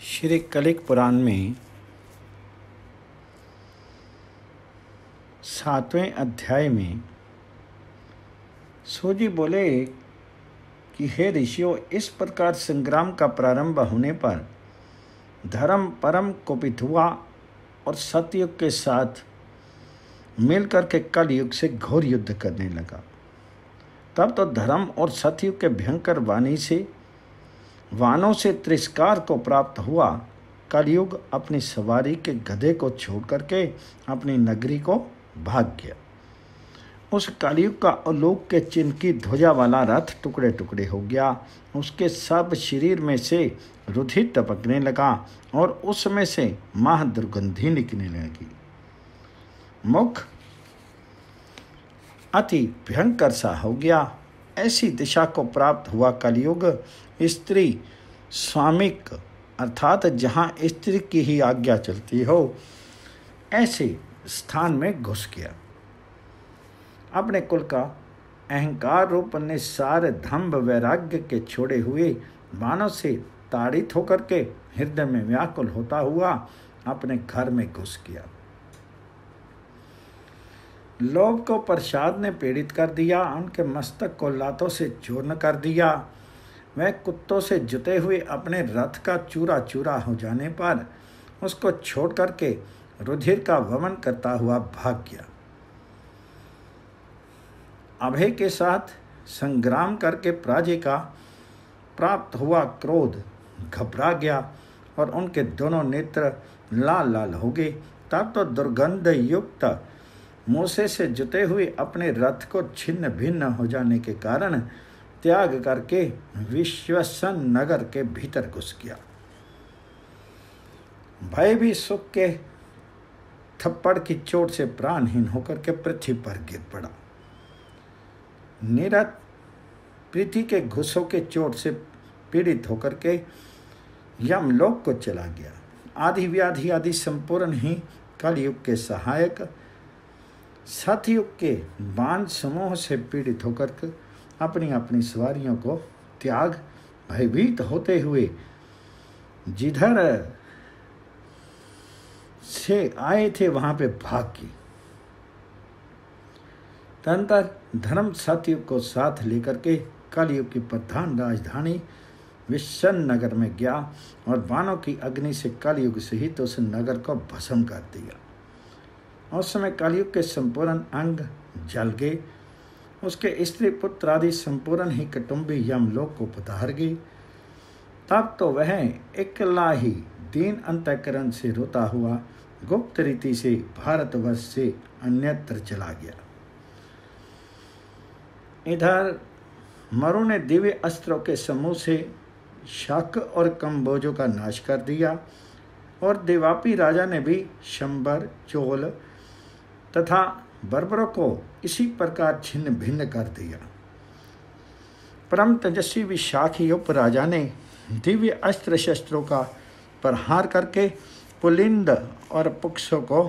श्री कलिक पुराण में 7वें अध्याय में सूजी बोले कि हे ऋषियों, इस प्रकार संग्राम का प्रारंभ होने पर धर्म परम कुपित हुआ और सतयुग के साथ मिलकर के कलयुग से घोर युद्ध करने लगा। तब तो धर्म और सतयुग के भयंकर वाणी से वानों से तिरस्कार को प्राप्त हुआ। कलयुग अपनी सवारी के गधे को छोड़ करके अपनी नगरी को भाग गया। उस कलयुग का आलोक के चिन्ह की ध्वजा वाला रथ टुकड़े टुकड़े हो गया। उसके सब शरीर में से रुधिर टपकने लगा और उसमें से महा दुर्गंधी निकलने लगी। मुख अति भयंकर सा हो गया। ऐसी दिशा को प्राप्त हुआ कलयुग स्त्री स्वामिक अर्थात जहाँ स्त्री की ही आज्ञा चलती हो ऐसे स्थान में घुस गया। अपने कुल का अहंकार रूप निस्सार धम्भ वैराग्य के छोड़े हुए बाणों से ताड़ित होकर के हृदय में व्याकुल होता हुआ अपने घर में घुस गया। लोभ को प्रसाद ने पीड़ित कर दिया। उनके मस्तक को लातों से चूर्ण कर दिया। वह कुत्तों से जुते हुए अपने रथ का चूरा चूरा हो जाने पर उसको छोड़ करके रुधिर का वमन करता हुआ भाग गया। अभय के साथ संग्राम करके पराजय का प्राप्त हुआ क्रोध घबरा गया और उनके दोनों नेत्र लाल लाल हो गए। तब तो दुर्गंध युक्त मूसे से जुते हुए अपने रथ को छिन्न भिन्न हो जाने के कारण त्याग करके विश्वसन नगर के भीतर घुस गया। भय भी सुख के थप्पड़ की चोट से प्राणहीन होकर के पृथ्वी पर गिर पड़ा। निरत पृथ्वी के घुसों के चोट से पीड़ित होकर के यमलोक को चला गया। आदि व्याधि आदि संपूर्ण ही कलयुग के सहायक सतयुग के बाण समूह से पीड़ित होकर के अपनी अपनी सवारियों को त्याग भयभीत होते हुए जिधर से आए थे वहां पे भाग गए। तदंतर धर्म सतयुग को साथ लेकर के कलयुग की प्रधान राजधानी विश्वन नगर में गया और बाणों की अग्नि से कलयुग सहित उस नगर को भस्म कर दिया। उस समय कलयुग के संपूर्ण अंग जल गए। उसके स्त्री पुत्र आदि संपूर्ण ही कुटुंबी यमलोक को पधार गई। तब तो वह अकेला ही दीन अंतःकरण से रोता हुआ गुप्त रीति से भारतवर्ष से अन्यत्र चला गया। इधर मरु ने दिव्य अस्त्रों के समूह से शक और कम्बोजों का नाश कर दिया और देवापी राजा ने भी शंबर चोल तथा बर्बरों को इसी प्रकार छिन्न भिन्न कर दिया। परम तेजस्वी विशाखयुप राजा ने दिव्य अस्त्र शस्त्रों का प्रहार करके पुलिंद और पुक्षों को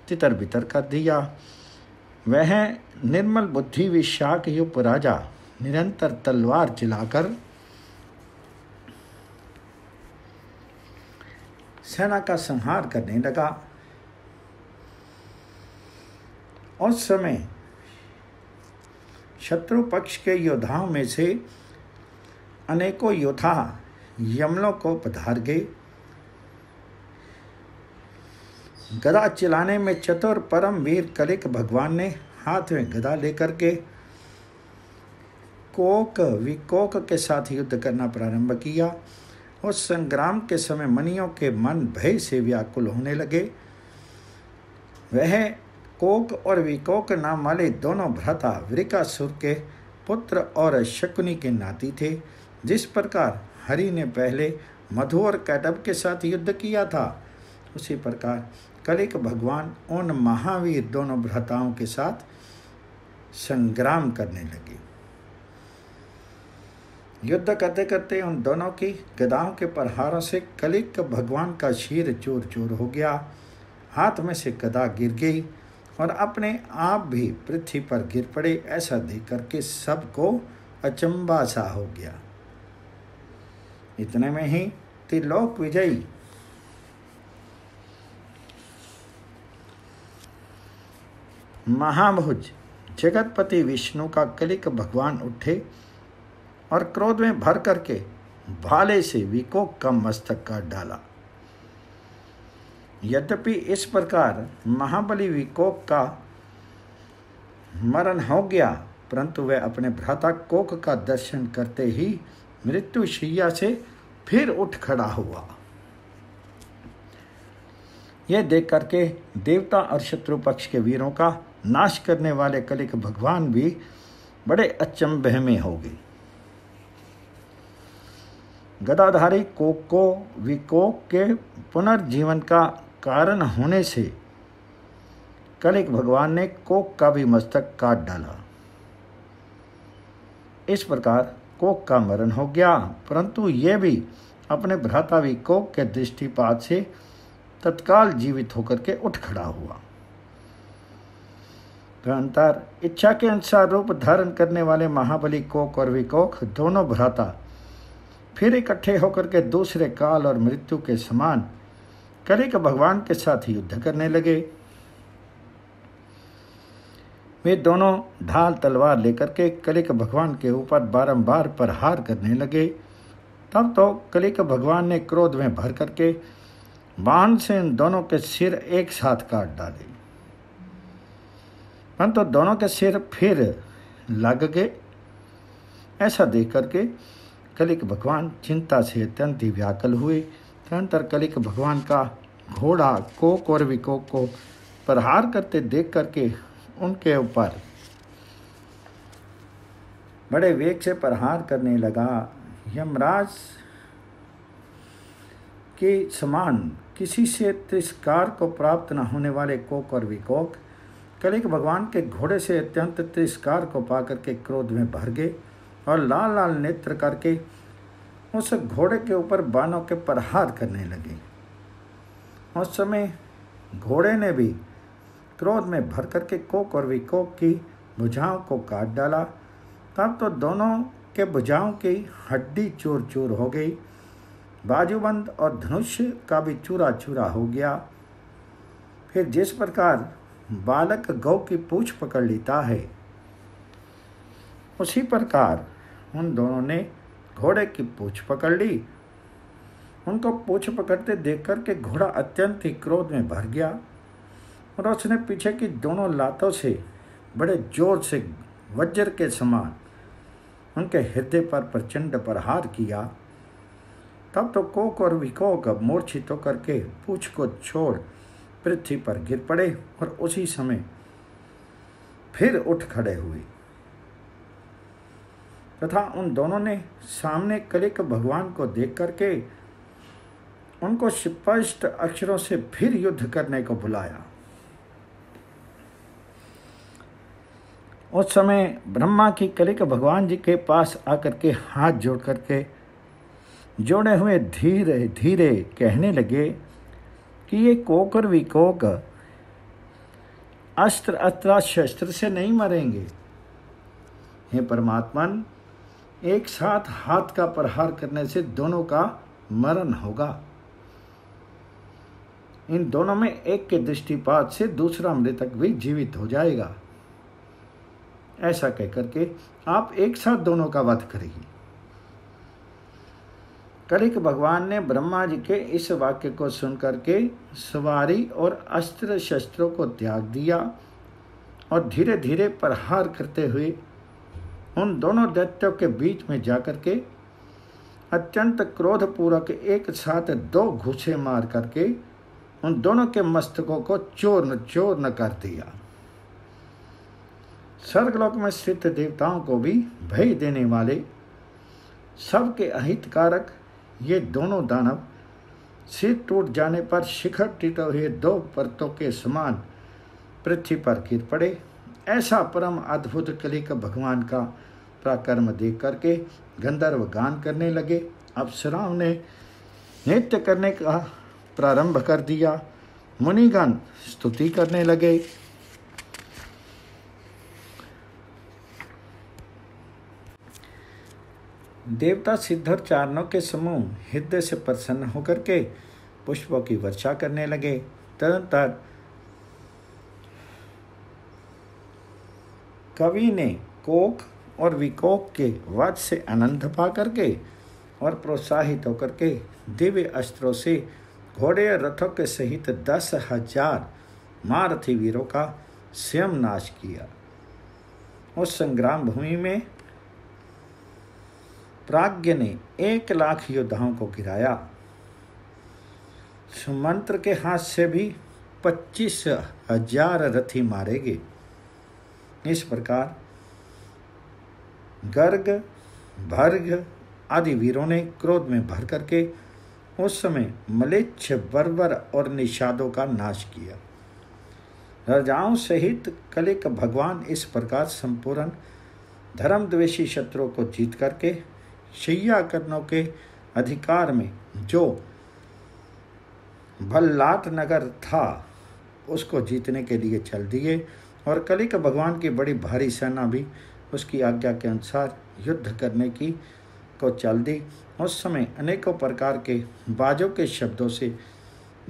तितर बितर कर दिया। वह निर्मल बुद्धि विशाखयुप राजा निरंतर तलवार चलाकर सेना का संहार करने लगा। उस समय शत्रु पक्ष के योद्धाओं में से अनेकों योद्धा यमलों को पधार गए। गदा चलाने में चतुर परम वीर कलिक भगवान ने हाथ में गदा लेकर के कोक विकोक के साथ युद्ध करना प्रारंभ किया। उस संग्राम के समय मनियों के मन भय से व्याकुल होने लगे। वह कोक और विकोक नाम वाले दोनों भ्राता वृकासुर के पुत्र और शकुनी के नाती थे। जिस प्रकार हरि ने पहले मधु और कैटभ के साथ युद्ध किया था, उसी प्रकार कलिक भगवान उन महावीर दोनों भ्राताओं के साथ संग्राम करने लगे। युद्ध करते करते उन दोनों की गदाओं के प्रहारों से कलिक भगवान का शीर चूर चूर हो गया। हाथ में से गदा गिर गई और अपने आप भी पृथ्वी पर गिर पड़े। ऐसा देख करके सबको अचंबा सा हो गया। इतने में ही त्रिलोक विजयी महाभुज जगतपति विष्णु का कलिक भगवान उठे और क्रोध में भर करके भाले से विकोक का मस्तक काट डाला। यद्यपि इस प्रकार महाबली विकोक का मरण हो गया, परंतु वह अपने भ्राता कोक का दर्शन करते ही मृत्यु शैया से फिर उठ खड़ा हुआ। यह देख करके देवता और शत्रु पक्ष के वीरों का नाश करने वाले कलिक भगवान भी बड़े अचंभे में हो गए। गदाधारी कोक को विकोक के पुनर्जीवन का कारण होने से कलिक भगवान ने कोक का भी मस्तक काट डाला। इस प्रकार कोक का मरण हो गया, परंतु यह भी अपने भ्राता विकोक के दृष्टिपात से तत्काल जीवित होकर के उठ खड़ा हुआ। तदनंतर इच्छा के अनुसार रूप धारण करने वाले महाबली कोक और विकोक दोनों भ्राता फिर इकट्ठे होकर के दूसरे काल और मृत्यु के समान कलिक भगवान के साथ युद्ध करने लगे। वे दोनों ढाल तलवार लेकर के कलिक भगवान के ऊपर बारंबार प्रहार करने लगे। तब तो कलिक भगवान ने क्रोध में भर करके बाण से इन दोनों के सिर एक साथ काट डाले, परंतु दोनों के सिर फिर लग गए। ऐसा देख करके कलिक भगवान चिंता से अत्यंत ही व्याकुल हुए। तदनंतर कलिक भगवान का घोड़ा कोक और विकोक को प्रहार करते देख करके उनके ऊपर बड़े वेग से प्रहार करने लगा। यमराज के समान किसी से तिरस्कार को प्राप्त न होने वाले कोक और विकोक कलिक भगवान के घोड़े से अत्यंत तिरस्कार को पाकर के क्रोध में भर गए और लाल लाल नेत्र करके उस घोड़े के ऊपर बाणों के प्रहार करने लगे। उस समय घोड़े ने भी क्रोध में भर करके कोक और विकोक की भुजाओं को काट डाला। तब तो दोनों के भुजाओं की हड्डी चूर चूर हो गई, बाजूबंद और धनुष का भी चूरा चूरा हो गया। फिर जिस प्रकार बालक गौ की पूंछ पकड़ लेता है, उसी प्रकार उन दोनों ने घोड़े की पूंछ पकड़ ली। उनको पूंछ पकड़ते देख कर के घोड़ा अत्यंत ही क्रोध में भर गया और उसने पीछे की दोनों लातों से बड़े जोर से वज्र के समान उनके हृदय पर प्रचंड प्रहार किया। तब तो कोक और विकोक मूर्छित होकर के पूंछ को छोड़ पृथ्वी पर गिर पड़े और उसी समय फिर उठ खड़े हुए तथा उन दोनों ने सामने कलिक भगवान को देख करके उनको स्पष्ट अक्षरों से फिर युद्ध करने को बुलाया। उस समय ब्रह्मा की कलिक भगवान जी के पास आकर के हाथ जोड़ करके जोड़े हुए धीरे धीरे कहने लगे कि ये कोक और विकोक अस्त्र अत्र शस्त्र से नहीं मरेंगे। हे परमात्मन, एक साथ हाथ का प्रहार करने से दोनों का मरण होगा। इन दोनों में एक के दृष्टिपात से दूसरा मृतक भी जीवित हो जाएगा। ऐसा कहकर के आप एक साथ दोनों का वध करेंगे। कलिक भगवान ने ब्रह्मा जी के इस वाक्य को सुनकर के सवारी और अस्त्र शस्त्रों को त्याग दिया और धीरे धीरे प्रहार करते हुए उन दोनों दैत्यों के बीच में जाकर के अत्यंत क्रोधपूर्वक एक साथ दो घूसे मार करके उन दोनों के मस्तकों को चूर्ण चूर्ण कर दिया। स्वर्गलोक में स्थित देवताओं को भी भय देने वाले, सबके अहितकारक ये दोनों दानव सिर टूट जाने पर शिखर टिटे हुए दो पर्वतों के समान पृथ्वी पर गिर पड़े। ऐसा परम अद्भुत कलिक भगवान का पराक्रम देख करके गंधर्व गान करने लगे। अप्सराओं ने नृत्य करने का प्रारंभ कर दिया। मुनिगण स्तुति करने लगे। देवता सिद्धोच्चारणों के समूह हृदय से प्रसन्न होकर के पुष्पों की वर्षा करने लगे। तदनंतर कवि ने कोक और विकोक के वध से आनंद पा करके और प्रोत्साहित होकर के दिव्य अस्त्रों से घोड़े और रथों के सहित 10,000 महारथी वीरों का स्वयं नाश किया। उस संग्राम भूमि में प्राज्ञ ने 1,00,000 योद्धाओं को गिराया। सुमंत्र के हाथ से भी 25,000 रथी मारे गए। इस प्रकार गर्ग, भर्ग आदि वीरों ने क्रोध में भर करके उस समय मलेच्छ, बर्बर और निषादों का नाश किया। राजाओं सहित कलिक भगवान इस प्रकार संपूर्ण धर्मद्वेषी शत्रुओं को जीत करके शय्याकरणों के अधिकार में जो भल्लाट नगर था उसको जीतने के लिए चल दिए और कलिक भगवान की बड़ी भारी सेना भी उसकी आज्ञा के अनुसार युद्ध करने की को चल दी। उस समय अनेकों प्रकार के बाजों के शब्दों से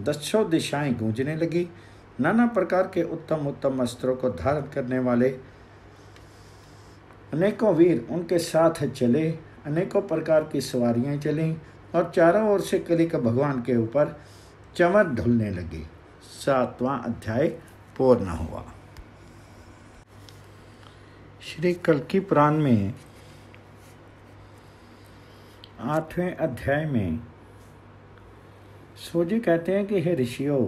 10 दिशाएं गूंजने लगी। नाना प्रकार के उत्तम उत्तम अस्त्रों को धारण करने वाले अनेकों वीर उनके साथ चले। अनेकों प्रकार की सवारियां चलीं और चारों ओर से कलिक भगवान के ऊपर चमर धुलने लगी। 7वां अध्याय पूर्ण हुआ। श्री कल्की पुराण में 8वें अध्याय में सूजी कहते हैं कि हे ऋषियों,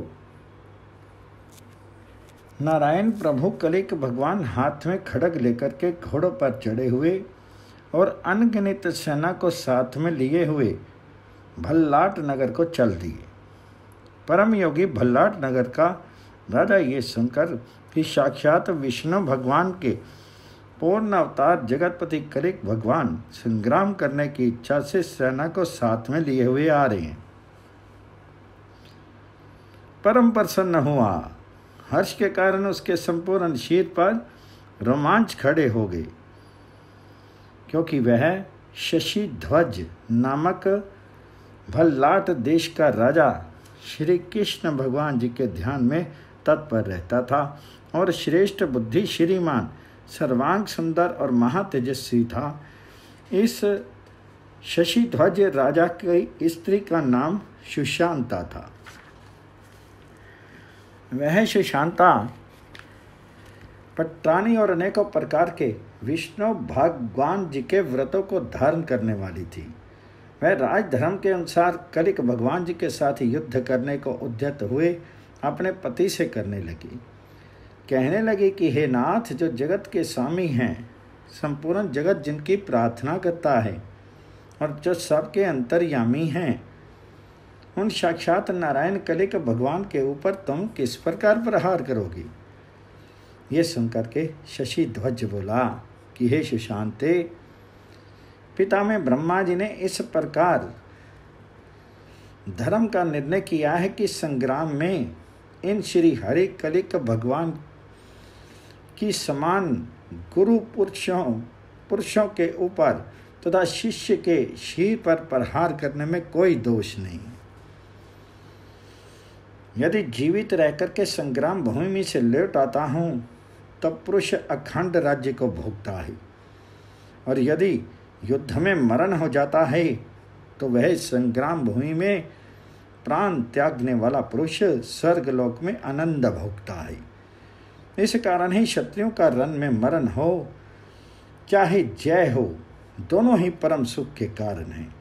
नारायण प्रभु कलिक भगवान हाथ में खड्ग लेकर के घोड़ों पर चढ़े हुए और अनगिनत सेना को साथ में लिए हुए भल्लाट नगर को चल दिए। परम योगी भल्लाट नगर का राजा ये सुनकर कि साक्षात विष्णु भगवान के पूर्ण अवतार जगतपति कलिक भगवान संग्राम करने की इच्छा से सेना को साथ में लिए हुए आ रहे हैं, परम प्रसन्न हुआ। हर्ष के कारण उसके संपूर्ण शरीर पर रोमांच खड़े हो गए, क्योंकि वह शशि ध्वज नामक भल्लाट देश का राजा श्री कृष्ण भगवान जी के ध्यान में तत्पर रहता था और श्रेष्ठ बुद्धि, श्रीमान, सर्वांग सुंदर और महातेजस्वी था। इस शशि ध्वज राजा की स्त्री का नाम सुशांता था। वह सुशांता पट्टानी और अनेकों प्रकार के विष्णु भगवान जी के व्रतों को धारण करने वाली थी। वह राजधर्म के अनुसार कलिक भगवान जी के साथ युद्ध करने को उद्यत हुए अपने पति से करने लगी। कहने लगी कि हे नाथ, जो जगत के स्वामी हैं, संपूर्ण जगत जिनकी प्रार्थना करता है और जो सबके अंतर्यामी हैं, उन साक्षात नारायण कलिक भगवान के ऊपर तुम किस प्रकार प्रहार करोगी। ये सुनकर के शशि ध्वज बोला कि हे सुशांते, पिता में ब्रह्मा जी ने इस प्रकार धर्म का निर्णय किया है कि संग्राम में इन श्री हरि कलिक भगवान की समान गुरु पुरुषों के ऊपर तथा शिष्य के शीर पर प्रहार करने में कोई दोष नहीं। यदि जीवित रहकर के संग्राम भूमि से लौट आता हूँ तब पुरुष अखंड राज्य को भोगता है, और यदि युद्ध में मरण हो जाता है तो वह संग्राम भूमि में प्राण त्यागने वाला पुरुष स्वर्गलोक में आनंद भोगता है। इस कारण ही क्षत्रियों का रण में मरण हो चाहे जय हो, दोनों ही परम सुख के कारण हैं।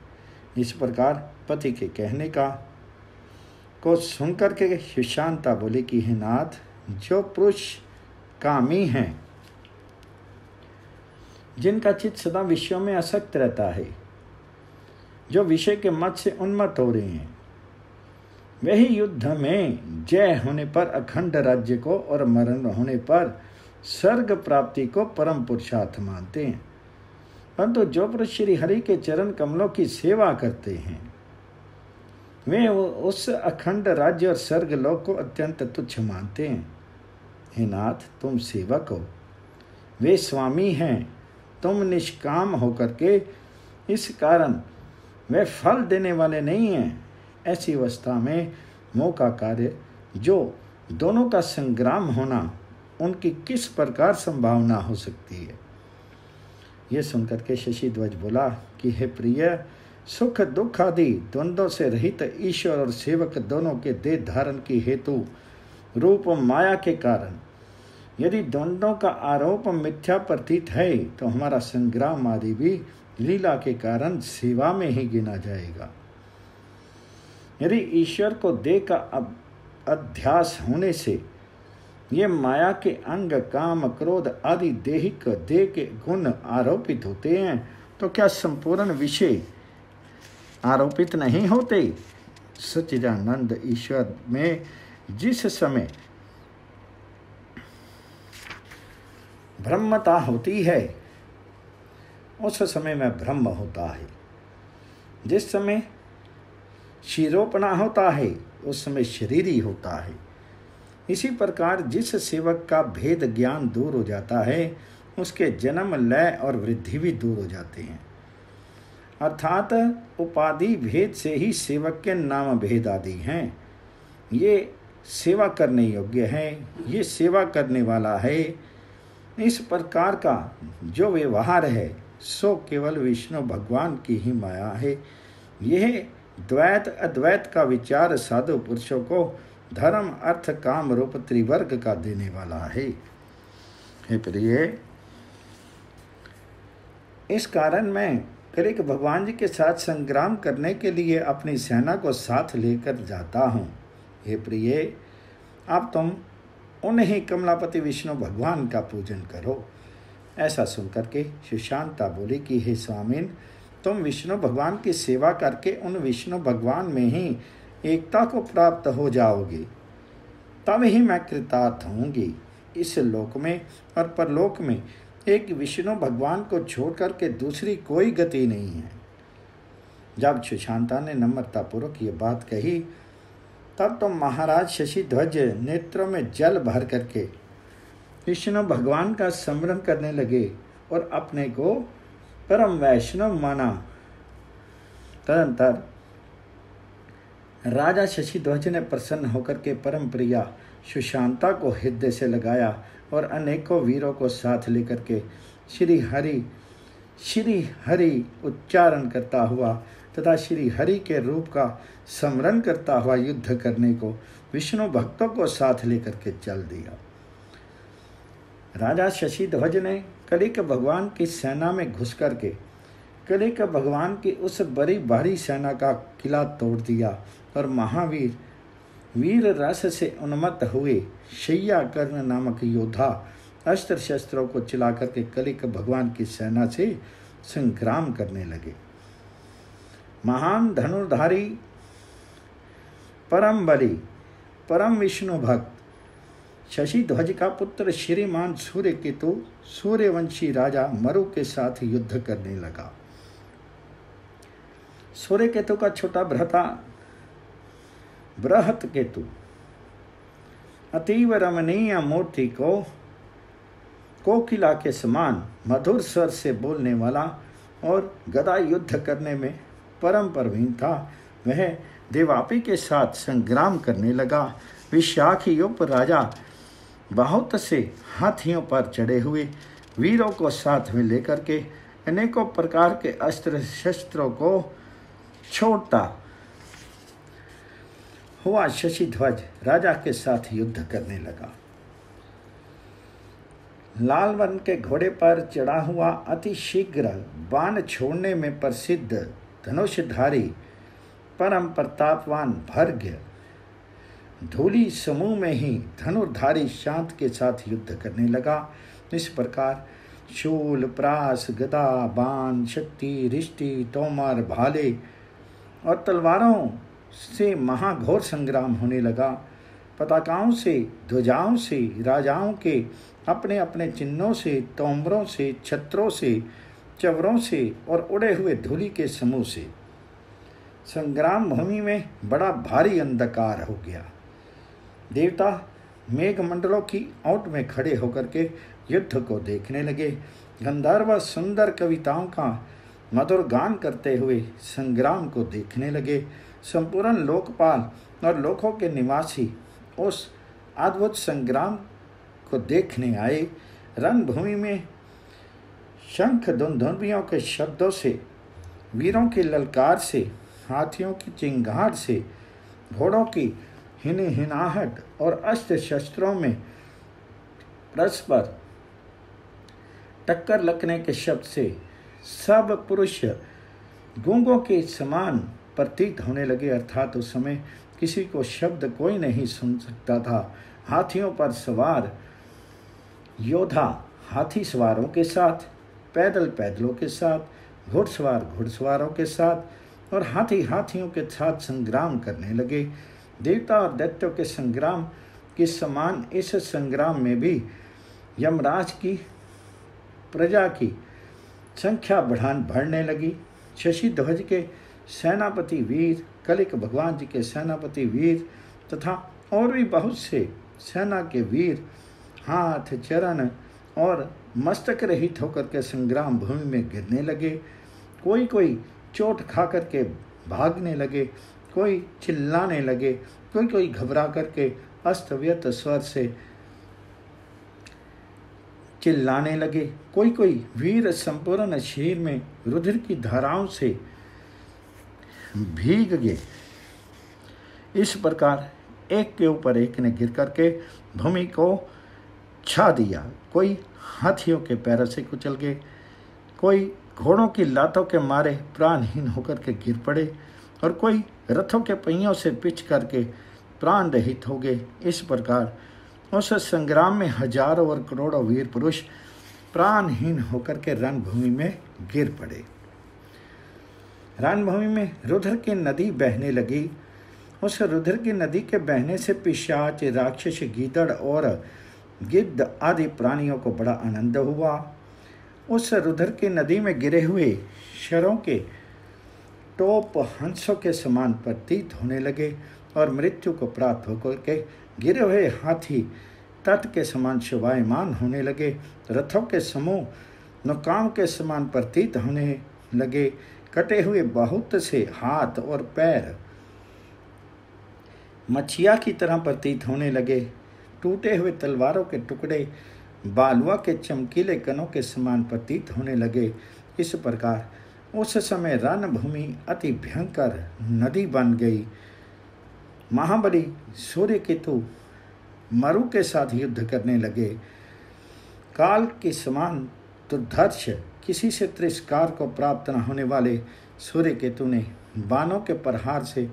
इस प्रकार पति के कहने को सुनकर के सुशांता बोली कि हे नाथ, जो पुरुष कामी हैं, जिनका चित्त सदा विषयों में आसक्त रहता है, जो विषय के मत से उन्मत्त हो रहे हैं, वही युद्ध में जय होने पर अखंड राज्य को और मरण होने पर स्वर्ग प्राप्ति को परम पुरुषार्थ मानते हैं। परंतु जो पुरुष श्री हरि के चरण कमलों की सेवा करते हैं, वे उस अखंड राज्य और स्वर्ग लोक को अत्यंत तुच्छ मानते हैं। हे नाथ, तुम सेवक हो, वे स्वामी हैं। तुम निष्काम होकर के इस कारण वे फल देने वाले नहीं हैं। ऐसी अवस्था में मोह का कार्य, जो दोनों का संग्राम होना, उनकी किस प्रकार संभावना हो सकती है। यह सुनकर के शशिध्वज बोला कि हे प्रिय, सुख दुख आदि द्वंद्वों से रहित ईश्वर और सेवक दोनों के देह धारण की हेतु रूप माया के कारण यदि द्वंद्वों का आरोप मिथ्या प्रतीत है, तो हमारा संग्राम आदि भी लीला के कारण सेवा में ही गिना जाएगा। यदि ईश्वर को देह का अध्यास होने से ये माया के अंग काम क्रोध आदि देहिक देह के गुण आरोपित होते हैं, तो क्या संपूर्ण विषय आरोपित नहीं होते। सच्चिदानंद ईश्वर में जिस समय ब्रह्मता होती है, उस समय में ब्रह्म होता है। जिस समय शिरोपणा होता है, उस समय शरीर ही होता है। इसी प्रकार जिस सेवक का भेद ज्ञान दूर हो जाता है, उसके जन्म लय और वृद्धि भी दूर हो जाते हैं। अर्थात उपाधि भेद से ही सेवक के नाम भेद आदि हैं। ये सेवा करने योग्य है, ये सेवा करने वाला है। इस प्रकार का जो व्यवहार है, सो केवल विष्णु भगवान की ही माया है। यह द्वैत अद्वैत का विचार साधु पुरुषों को धर्म अर्थ काम रूप त्रिवर्ग का देने वाला है। हे प्रिय, इस कारण मैं कलिक भगवान जी के साथ संग्राम करने के लिए अपनी सेना को साथ लेकर जाता हूँ। हे प्रिय, अब तुम उन्हीं कमलापति विष्णु भगवान का पूजन करो। ऐसा सुनकर के सुशांता बोली कि हे स्वामिन, तुम विष्णु भगवान की सेवा करके उन विष्णु भगवान में ही एकता को प्राप्त हो जाओगे, तब ही मैं कृतार्थ होंगी। इस लोक में और परलोक में एक विष्णु भगवान को छोड़कर के दूसरी कोई गति नहीं है। जब सुशांता ने नम्रतापूर्वक ये बात कही, तब तो महाराज शशिध्वज नेत्रों में जल भर करके विष्णु भगवान का स्मरण करने लगे और अपने को परम वैष्णव माना। तदंतर राजा शशिध्वज ने प्रसन्न होकर के परम प्रिया सुशांता को हृदय से लगाया और अनेकों वीरों को साथ लेकर के श्री हरि उच्चारण करता हुआ तथा श्री हरि के रूप का स्मरण करता हुआ युद्ध करने को विष्णु भक्तों को साथ लेकर के चल दिया। राजा शशिध्वज ने कलिक भगवान की सेना में घुस करके कलिक भगवान की उस बड़ी भारी सेना का किला तोड़ दिया और महावीर वीर रस से उन्मत्त हुए शैया कर्ण नामक योद्धा अस्त्र शस्त्रों को चला करके कलिक भगवान की सेना से संग्राम करने लगे। महान धनुर्धारी परम बली परम विष्णु भक्त शशिध्वज का पुत्र श्रीमान सूर्यकेतु सूर्यवंशी राजा मरु के साथ युद्ध करने लगा। सूर्यकेतु का छोटा भ्राता बृहत केतु अतीव रमणीय मूर्ति को कोकिला के समान मधुर स्वर से बोलने वाला और गदा युद्ध करने में परम प्रवीण था। वह देवापी के साथ संग्राम करने लगा। विशाखयुप राजा बहुत से हाथियों पर चढ़े हुए वीरों को साथ में लेकर के अनेकों प्रकार के अस्त्र शस्त्रों को छोड़ता हुआ शशिध्वज राजा के साथ युद्ध करने लगा। लाल वर्ण के घोड़े पर चढ़ा हुआ अति शीघ्र बाण छोड़ने में प्रसिद्ध धनुषधारी परम प्रतापवान भर्ग्य धूली समूह में ही धनुर्धारी शांत के साथ युद्ध करने लगा। इस प्रकार शूल प्रास गदा बाण शक्ति रिष्टि तोमर भाले और तलवारों से महाघोर संग्राम होने लगा। पताकाओं से ध्वजाओं से राजाओं के अपने अपने चिन्हों से तोमरों से छत्रों से चवरों से और उड़े हुए धूलि के समूह से संग्राम भूमि में बड़ा भारी अंधकार हो गया। देवता मेघमंडलों की ओट में खड़े होकर के युद्ध को देखने लगे। गंधर्व सुंदर कविताओं का मधुर गान करते हुए संग्राम को देखने लगे। संपूर्ण लोकपाल और लोकों के निवासी उस अद्भुत संग्राम को देखने आए। रणभूमि में शंख धुंधुभियों के शब्दों से, वीरों की ललकार से, हाथियों की चिंगार से, घोड़ों की हिनहिनाहट और अस्त्र शस्त्रों में परस्पर टक्कर लगने के शब्द से सब पुरुष गूंगों के समान प्रतीत होने लगे। अर्थात उस समय किसी को शब्द कोई नहीं सुन सकता था। हाथियों पर सवार योद्धा हाथी सवारों के साथ, पैदल पैदलों के साथ, घुड़सवार घुड़सवारों के साथ और हाथी हाथियों के साथ संग्राम करने लगे। देवता और दैत्यों के संग्राम के समान इस संग्राम में भी यमराज की प्रजा की संख्या बढ़ने लगी। शशि ध्वज के सेनापति वीर, कलिक भगवान जी के सेनापति वीर तथा और भी बहुत से सेना के वीर हाथ, चरण और मस्तक रहित होकर के संग्राम भूमि में गिरने लगे। कोई कोई चोट खा करके भागने लगे, कोई चिल्लाने लगे, कोई घबरा करके अस्त व्यस्त स्वर से चिल्लाने लगे। कोई वीर संपूर्ण शरीर में रुधिर की धाराओं से भीग गए। इस प्रकार एक के ऊपर एक ने गिर करके भूमि को छा दिया। कोई हाथियों के पैरों से कुचल गए, कोई घोड़ों की लातों के मारे प्राणहीन होकर के गिर पड़े और कोई रथों के पहियों से पिच करके प्राण रहित हो गए। इस प्रकार उस संग्राम में हजारों और करोड़ों वीर पुरुष प्राणहीन होकर के रणभूमि में गिर पड़े। रणभूमि में रुधिर की नदी बहने लगी। उस रुधिर की नदी के बहने से पिशाच, राक्षस, गीदड़ और गिद्ध आदि प्राणियों को बड़ा आनंद हुआ। उस रुधिर की नदी में गिरे हुए शरों के टोप हंसों के समान प्रतीत होने लगे और मृत्यु को प्राप्त होकर के गिरे हुए हाथी तट के समान शोभायमान होने लगे। रथों के समूह नुकाम के समान प्रतीत होने लगे। कटे हुए बहुत से हाथ और पैर मछिया की तरह प्रतीत होने लगे। टूटे हुए तलवारों के टुकड़े बालुआ के चमकीले कणों के समान प्रतीत होने लगे। इस प्रकार उस समय रणभूमि अति भयंकर नदी बन गई। महाबली सूर्यकेतु मरु के साथ युद्ध करने लगे। काल के समान दुर्धर्ष, किसी से तिरस्कार को प्राप्त न होने वाले सूर्यकेतु ने बाणों के प्रहार से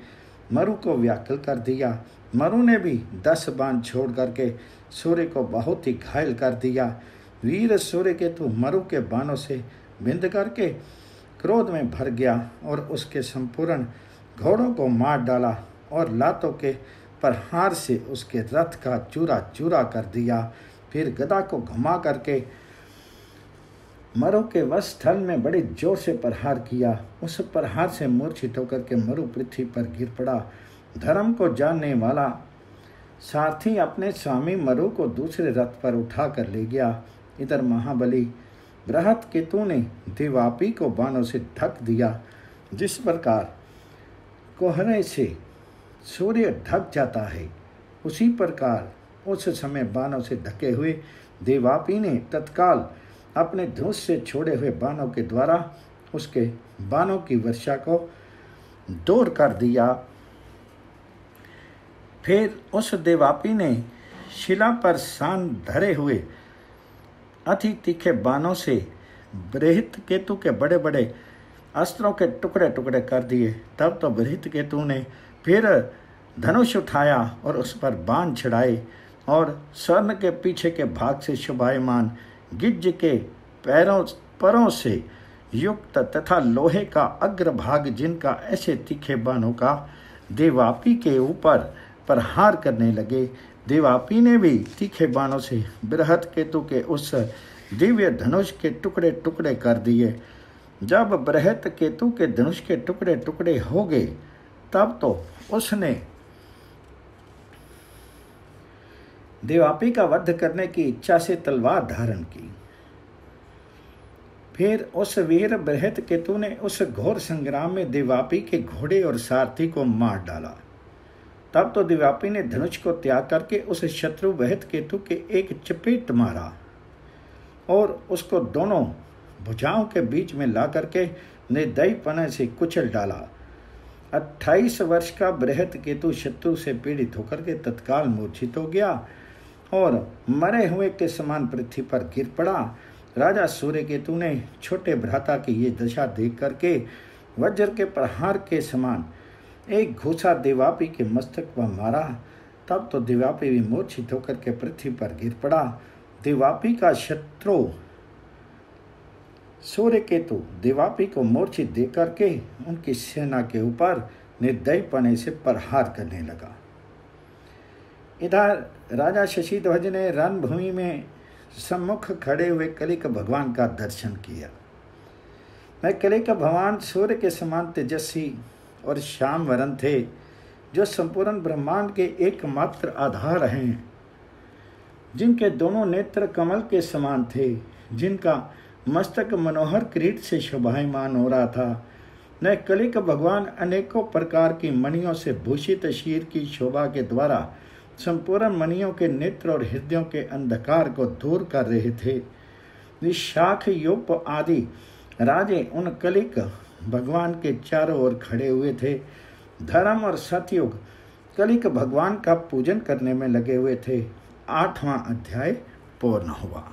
मरु को व्याकुल कर दिया। मरु ने भी 10 बाण छोड़ करके सूर्य को बहुत ही घायल कर दिया। वीर सूर्यकेतु मरु के बाणों से बिंद करके क्रोध में भर गया और उसके संपूर्ण घोड़ों को मार डाला और लातों के प्रहार से उसके रथ का चूरा चूरा कर दिया। फिर गदा को घुमा करके मरु के वक्षस्थल में बड़े जोर से प्रहार किया। उस प्रहार से मूर्छित होकर के मरु पृथ्वी पर गिर पड़ा। धर्म को जानने वाला सारथी अपने स्वामी मरु को दूसरे रथ पर उठा कर ले गया। इधर महाबली बृहत केतु ने देवापी को बाणों से ढक दिया। जिस प्रकार कोहरे से सूर्य ढक जाता है, उसी प्रकार उस समय बाणों से ढके हुए देवापी ने तत्काल अपने धनुष से छोड़े हुए बाणों के द्वारा उसके बाणों की वर्षा को दूर कर दिया। फिर उस देवापी ने शिला पर सान धरे हुए अति तीखे बाणों से बृहत केतु के बड़े बड़े अस्त्रों के टुकड़े टुकड़े कर दिए। तब तो बृहत केतु ने फिर धनुष उठाया और उस पर बाण चढ़ाए और स्वर्ण के पीछे के भाग से शोभायमान गिज्ज के परों से युक्त तथा लोहे का अग्रभाग जिनका ऐसे तीखे बाणों का देवापी के ऊपर प्रहार करने लगे। देवापी ने भी तीखे बाणों से बृहत केतु के उस दिव्य धनुष के टुकड़े टुकड़े कर दिए। जब बृहत केतु के धनुष के टुकड़े टुकड़े हो गए, तब तो उसने देवापी का वध करने की इच्छा से तलवार धारण की। फिर उस वीर बृहत केतु ने उस घोर संग्राम में दिवापी के घोड़े और सारथी को मार डाला। तब तो दिवापी ने धनुष को त्याग करके उस शत्रु बृहत केतु के एक चपेट मारा और उसको दोनों भुजाओं के बीच में ला करके निर्दयीपने से कुचल डाला। 28 वर्ष का बृहत केतु शत्रु से पीड़ित होकर के तत्काल मूर्छित हो गया और मरे हुए के समान पृथ्वी पर गिर पड़ा। राजा सूर्य केतु ने छोटे भ्राता की ये दशा देख करके वज्र के प्रहार के समान एक घूसा दिवापी के मस्तक पर मारा। तब तो दिवापी भी मूर्छित होकर के पृथ्वी पर गिर पड़ा। दिवापी का शत्रु सूर्य केतु दिवापी को मूर्छित दे करके उनकी सेना के ऊपर निर्दयीपने से प्रहार करने लगा। इधर राजा शशिध्वज ने रणभूमि में सम्मुख खड़े हुए कलिक भगवान का दर्शन किया। मैं कलिक भगवान सूर्य के समान तेजस्वी और श्याम वरण थे, जो संपूर्ण ब्रह्मांड के एकमात्र आधार हैं, जिनके दोनों नेत्र कमल के समान थे, जिनका मस्तक मनोहर किरीट से शोभायमान हो रहा था। न कलिक भगवान अनेकों प्रकार की मणियों से भूषित शीर की शोभा के द्वारा संपूर्ण मणियों के नेत्र और हृदयों के अंधकार को दूर कर रहे थे। निशाख यूप आदि राजे उन कलिक भगवान के चारों ओर खड़े हुए थे। धर्म और सतयुग कलिक भगवान का पूजन करने में लगे हुए थे। 8वां अध्याय पूर्ण हुआ।